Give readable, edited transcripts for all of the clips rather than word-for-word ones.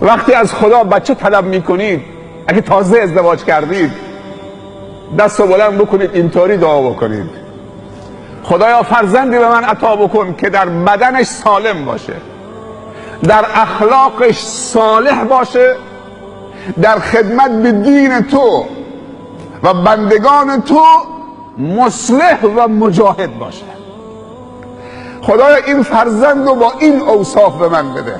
وقتی از خدا بچه طلب میکنید، اگه تازه ازدواج کردید، دست رو بلند بکنید اینطوری دعا بکنید: خدایا فرزندی به من عطا بکن که در بدنش سالم باشه، در اخلاقش صالح باشه، در خدمت به دین تو و بندگان تو مصلح و مجاهد باشه. خدایا این فرزند رو با این اوصاف به من بده.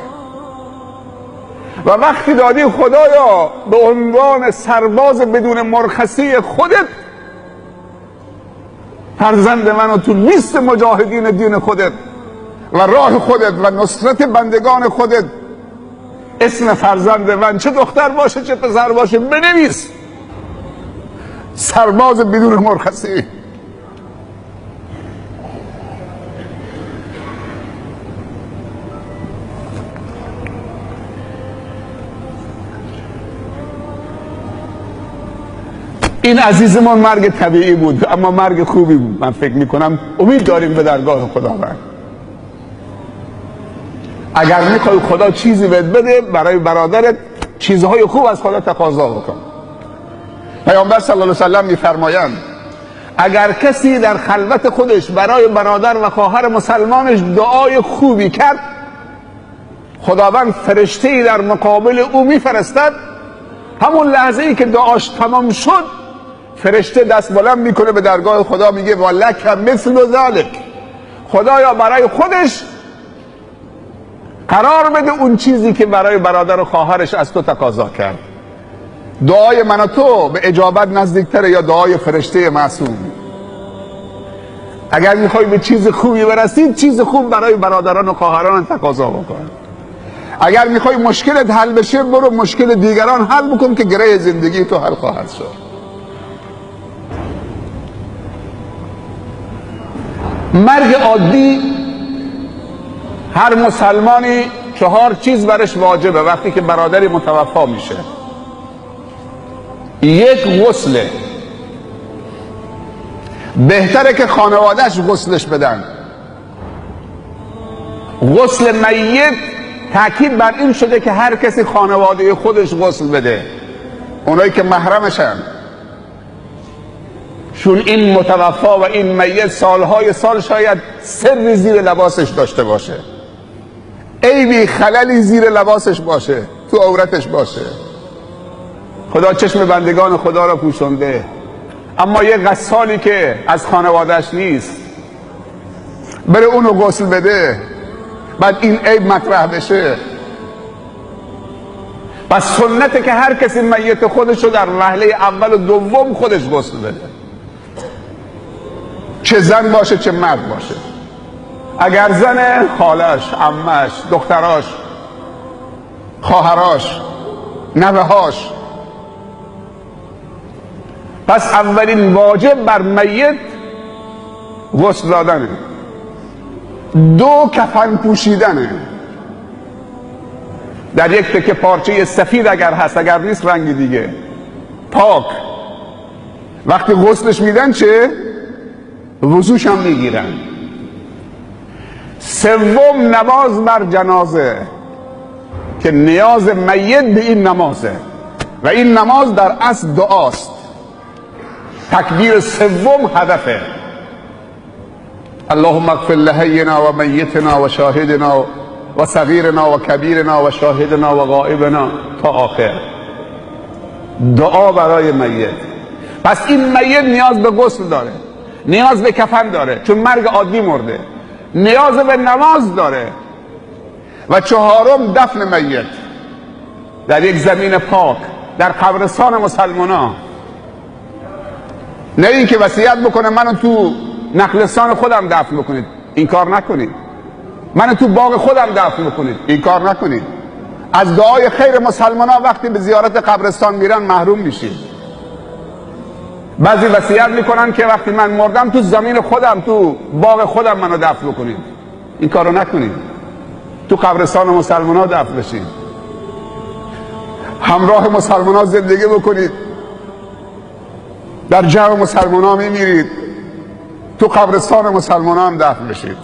و وقتی دادی خدایا به عنوان سرباز بدون مرخصی خودت فرزند منو تو لیست مجاهدین دین خودت و راه خودت و نصرت بندگان خودت اسم فرزند من چه دختر باشه چه پسر باشه بنویس: سرباز بدون مرخصی. این عزیزمون مرگ طبیعی بود، اما مرگ خوبی بود. من فکر میکنم امید داریم به درگاه خداوند. اگر میخوای خدا چیزی بهت بده، برای برادرت چیزهای خوب از خدا تقاضا بکن. پیامبر صلی الله علیه و سلم میفرمایند اگر کسی در خلوت خودش برای برادر و خواهر مسلمانش دعای خوبی کرد، خداوند فرشته‌ای در مقابل او میفرستد. همون لحظه ای که دعاش تمام شد، فرشته دست بلند میکنه به درگاه خدا، میگه ولک مثل ذلک: خدایا برای خودش قرار بده اون چیزی که برای برادر و خواهرش از تو تقاضا کرد. دعای من و تو به اجابت نزدیکتره یا دعای فرشته معصوم؟ اگر میخوای به چیز خوبی برسید، چیز خوب برای برادران و خواهران تقاضا بکن. اگر میخوای مشکلت حل بشه، برو مشکل دیگران حل بکن که گره زندگی تو حل خواهد شد. مرگ عادی هر مسلمانی 4 چیز برش واجبه وقتی که برادری متوفا میشه. 1 غسله. بهتره که خانوادهش غسلش بدن. غسل میت تاکید بر این شده که هر کسی خانواده خودش غسل بده، اونایی که محرمشن، چون این متوفا و این میت سالهای سال شاید سری زیر لباسش داشته باشه، عیبی خللی زیر لباسش باشه، تو عورتش باشه. خدا چشم بندگان خدا را پوشونده، اما یه غسالی که از خانوادهش نیست بره اونو غسل بده، بعد این عیب مطرح بشه. پس سنته که هر کسی میت خودش رو در وهله اول و دوم خودش غسل بده، چه زن باشه چه مرد باشه. اگر زن، خالش، عمش، دختراش، خواهراش، نوه‌هاش. پس اولین واجب بر میت غسل دادنه. 2 کفن پوشیدنه. در یک تکه پارچه سفید اگر هست، اگر نیست رنگ دیگه، پاک. وقتی غسلش میدن چه؟ وضوش هم میگیرن. 3 نماز بر جنازه که نیاز میت به این نمازه و این نماز در اصل دعاست. تکبیر 3 هدفه: اللهم اغفر لحینا و میتنا و شاهدنا و صغیرنا و کبیرنا و شاهدنا و غائبنا تا آخر. دعا برای میت. پس این میت نیاز به غسل داره، نیاز به کفن داره چون مرگ عادی مرده، نیاز به نماز داره. و 4 دفن میت در یک زمین پاک در قبرستان مسلمانان. نه این که وصیت بکنه منو تو نخلستان خودم دفن بکنید، این کار نکنید. منو تو باغ خودم دفن بکنید، این کار نکنید. از دعای خیر مسلمانان وقتی به زیارت قبرستان میرن محروم میشید. بعضی وصیت میکنن که وقتی من مردم تو زمین خودم، تو باغ خودم منو دفن بکنید، این کارو نکنید. تو قبرستان مسلمانان دفن بشید، همراه مسلمانان زندگی بکنید، در جمع مسلمانان میمیرید، تو قبرستان مسلمانان دفن بشید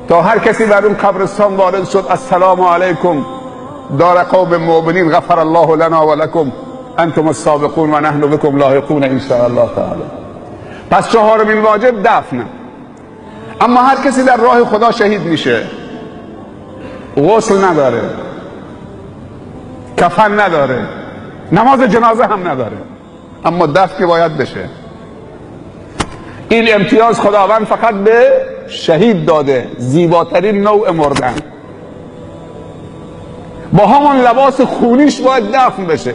تا هر کسی در اون قبرستان وارد شد السلام علیکم دار قوم مؤمنین غفر الله لنا و لکم انتم السابقون و نحن بكم لاحقون ان شاء الله تعالی. پس چهارمین واجب دفن. اما هر کسی در راه خدا شهید میشه غسل نداره، کفن نداره، نماز جنازه هم نداره، اما دفن که باید بشه. این امتیاز خداوند فقط به شهید داده، زیباترین نوع مردن. با همون لباس خونیش باید دفن بشه،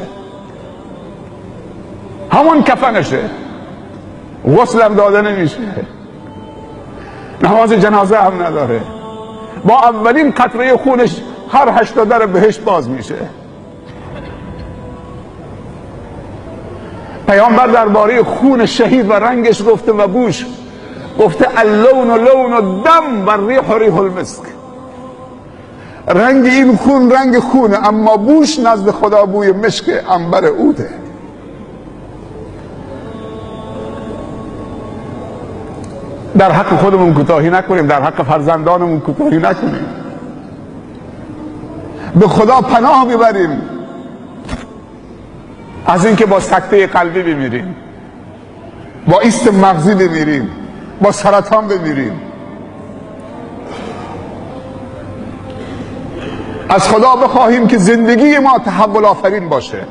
همون کفنشه، غسل هم داده نمیشه، نماز جنازه هم نداره. با اولین قطره خونش هر 8 در بهشت باز میشه. پیامبر درباره خون شهید و رنگش گفته و بوش گفته اللون لون الدم و ریح ریح المسک. رنگ این خون رنگ خونه، اما بوش نزد خدا بوی مشک عنبر عوده. در حق خودمون کوتاهی نکنیم، در حق فرزندانمون کوتاهی نکنیم. به خدا پناه ببریم از اینکه با سکته قلبی بمیریم، با ایست مغزی بمیریم، با سرطان بمیریم. از خدا بخواهیم که زندگی ما تحول آفرین باشه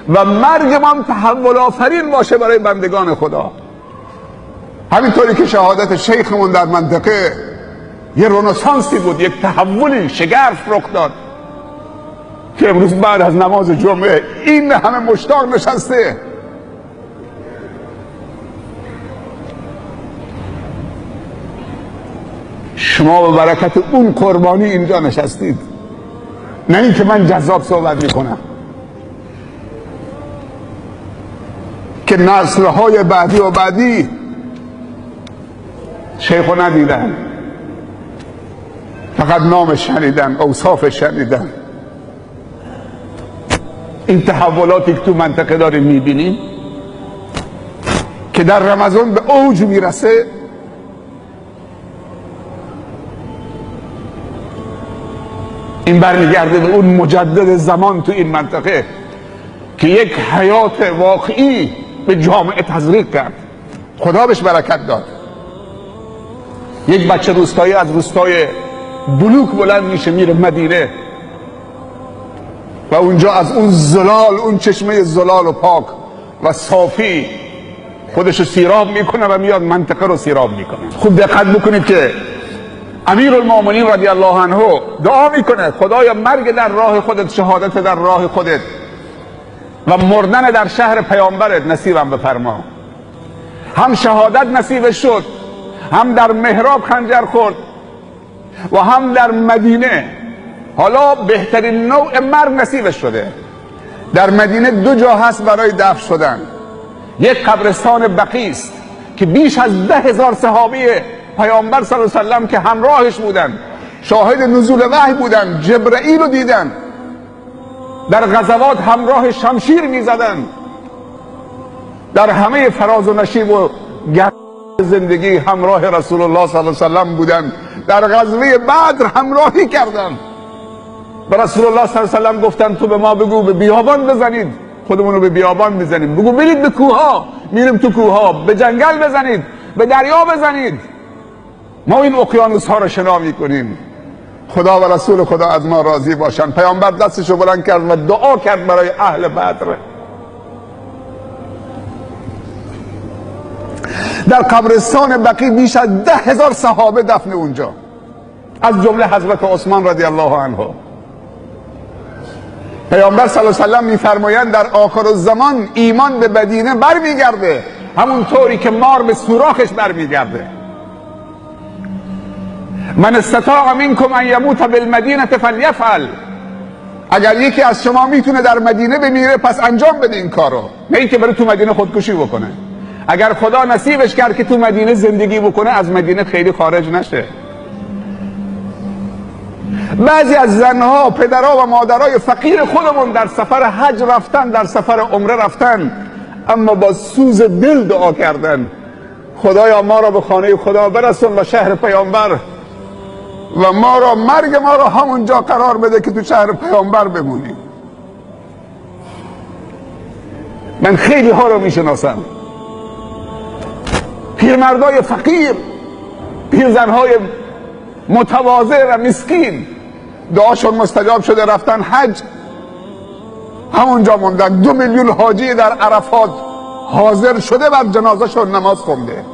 و مرگ ما تحول آفرین باشه برای بندگان خدا. همینطوری که شهادت شیخمون در منطقه یه رنسانسی بود، یک تحولی شگرف رخ داد که امروز بعد از نماز جمعه این همه مشتاق نشسته. شما به برکت اون قربانی اینجا نشستید، نه اینکه من جذاب صحبت میکنم که نسل‌های بعدی و بعدی شیخو ندیدن، فقط نام شنیدن، اوصاف شنیدن. این تحولاتی که تو منطقه داریم میبینیم که در رمضان به اوج میرسه، این برمیگرده به اون مجدد زمان تو این منطقه که یک حیات واقعی به جامعه تزریق کرد. خدا بهش برکت داد. یک بچه روستایی از روستای بلوک بلند میشه میره مدینه و اونجا از اون زلال، اون چشمه زلال و پاک و صافی خودشو سیراب میکنه و میاد منطقه رو سیراب میکنه. خوب دقت بکنید که امیرالمومنین رضی الله عنه دعا میکنه خدایا مرگ در راه خودت، شهادت در راه خودت و مردن در شهر پیامبرت نصیبم بفرما. هم شهادت نصیب شد، هم در محراب خنجر خورد و هم در مدینه. حالا بهترین نوع مرگ نصیب شده. در مدینه 2 جا هست برای دفن شدن. یک قبرستان بقیع است که بیش از 10,000 صحابه پیامبر صلی الله علیه و سلم که همراهش بودن، شاهد نزول وحی بودن، جبرئیل رو دیدن، در غزوات همراه شمشیر میزدن، در همه فراز و نشیب و زندگی همراه رسول الله صلی الله علیه و سلم بودن، در غزوه بدر همراهی کردن. به رسول الله صلی الله علیه و سلم گفتن تو به ما بگو به بیابان بزنید، خودمون رو به بیابان بزنیم. بگو برید به کوها، میریم تو کوها. به جنگل بزنید، به دریا بزنید، ما این اقیانوس ها رو شنا میکنیم. خدا و رسول خدا از ما راضی باشن. پیامبر دستشو بلند کرد و دعا کرد برای اهل بدر. در قبرستان بقیع بیش از 10,000 صحابه دفن اونجا، از جمله حضرت عثمان رضی الله عنه. پیامبر صلی الله علیه و سلم میفرمایند در آخر الزمان ایمان به مدینه برمیگرده همونطوری که مار به سوراخش برمیگرده. من استطاع منکم ان یموت بالمدینه فلیفعل. اگر یکی از شما میتونه در مدینه بمیره پس انجام بده این کارو، نه اینکه بره تو مدینه خودکشی بکنه. اگر خدا نصیبش کرد که تو مدینه زندگی بکنه، از مدینه خیلی خارج نشه. بعضی از زنها، پدرها و مادرای فقیر خودمون در سفر حج رفتن، در سفر عمره رفتن، اما با سوز دل دعا کردن خدایا ما را به خانه خدا برسون و شهر پیامبر و مرگ ما را همونجا قرار بده که تو شهر پیامبر بمونیم. من خیلی ها رو میشناسم، پیرمردای فقیر، پیرزنهای متواضع و مسکین، دعاشون مستجاب شده، رفتن حج، همونجا موندن. 2 میلیون حاجی در عرفات حاضر شده بر جنازه‌شون نماز خونده.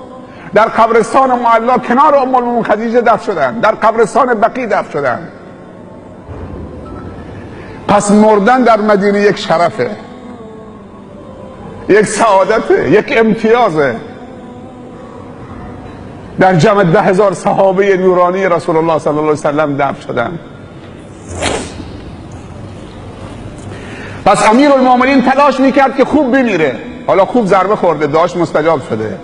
در قبرستان معلا کنار ام المؤمنین خدیجه دفن شدن، در قبرستان بقیع دفن شدن. پس مردن در مدینه یک شرفه، یک سعادته، یک امتیازه. در جمع 10,000 صحابه نورانی رسول الله صلی الله علیه وسلم دفن شدن. پس امیرالمومنین تلاش میکرد که خوب بمیره. حالا خوب ضربه خورده، دعاش مستجاب شده،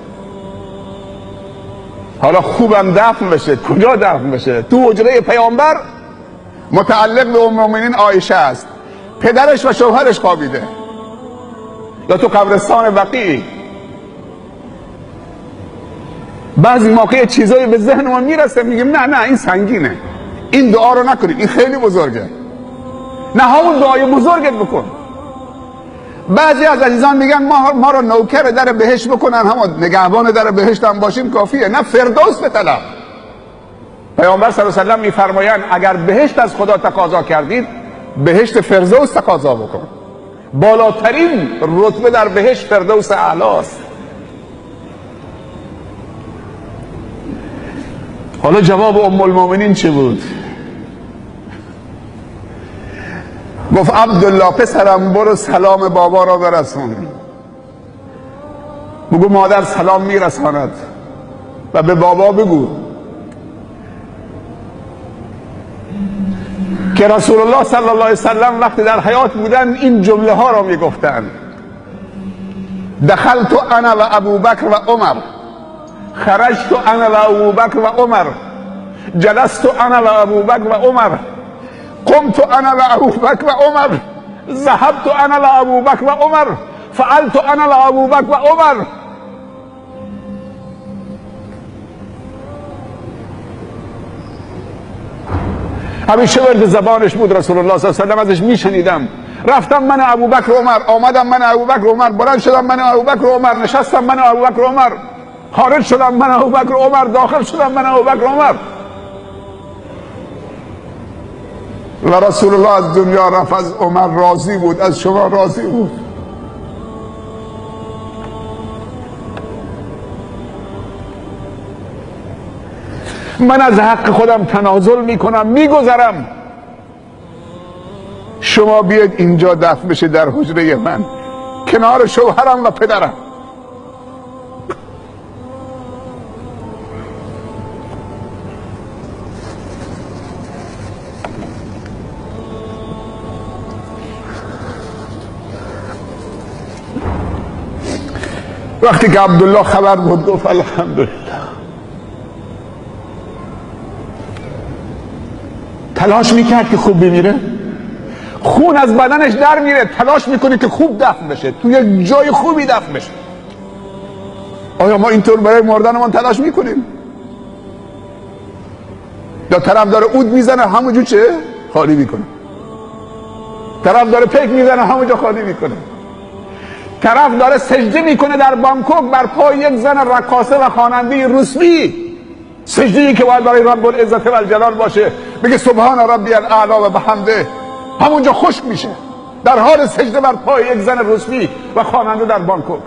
حالا خوبم دفن بشه. کجا دفن بشه؟ تو حجره پیامبر، متعلق به ام المؤمنین عایشه است، پدرش و شوهرش خوابیده، یا تو قبرستان بقیع. بعضی موقع چیزایی به ذهن ما میرسه، میگیم نه این سنگینه، این دعا رو نکنید، این خیلی بزرگه. نه، همون دعای بزرگت بکن. بعضی از عزیزان میگن ما رو نوکر در بهشت بکنن، همون نگهبان در بهشت هم باشیم کافیه. نه، فردوس بطلب. پیامبر صلی الله علیه و سلم میفرمایند اگر بهشت از خدا تقاضا کردید، بهشت فردوس تقاضا بکن. بالاترین رتبه در بهشت فردوس اعلاست. حالا جواب ام المؤمنین چی بود؟ گفت عبدالله پسرم برو سلام بابا را برسون. بگو مادر سلام میرساند و به بابا بگو که رسول الله صلی الله علیه وسلم وقتی در حیات بودن این جمله ها را میگفتند: دخلت انا و ابوبکر و عمر، خرجت انا و ابوبکر و عمر، جلست انا و ابوبکر و عمر، قمت انا و ابوبکر و عمر، ذهبت انا و ابوبکر و عمر، فعلت انا و ابوبکر و عمر. همیشه ورد زبانش بود رسول الله صلی الله علیه و آله، ازش میشنیدم. رفتم من ابوبکر عمر، آمدم من ابوبکر عمر، بلند شدم من ابوبکر عمر، نشستم من ابوبکر عمر، خارج شدم من ابوبکر عمر، داخل شدم من ابوبکر عمر. و رسول الله از دنیا رفت، از عمر راضی بود، از شما راضی بود. من از حق خودم تنازل میکنم، میگذرم. شما بیاید اینجا دفن بشه در حجره من، کنار شوهرم و پدرم. وقتی که عبدالله خبر بود گفت الحمدلله. تلاش میکرد که خوب بمیره، خون از بدنش در میره، تلاش میکنه که خوب دفن بشه، توی جای خوبی دفن بشه. آیا ما اینطور برای مردنمون تلاش میکنیم؟ یا طرف داره عود میزنه همونجا چه؟ خالی میکنه. طرف داره پیک میزنه همونجا خالی میکنه. طرف داره سجده میکنه در بانکوک بر پای یک زن رقاصه و خواننده روسبی، سجده‌ای که باید برای رب العزت و الجلال باشه، بگه سبحان ربی الاعلی و بحمده، همونجا خشک میشه در حال سجده بر پای یک زن روسبی و خواننده در بانکوک.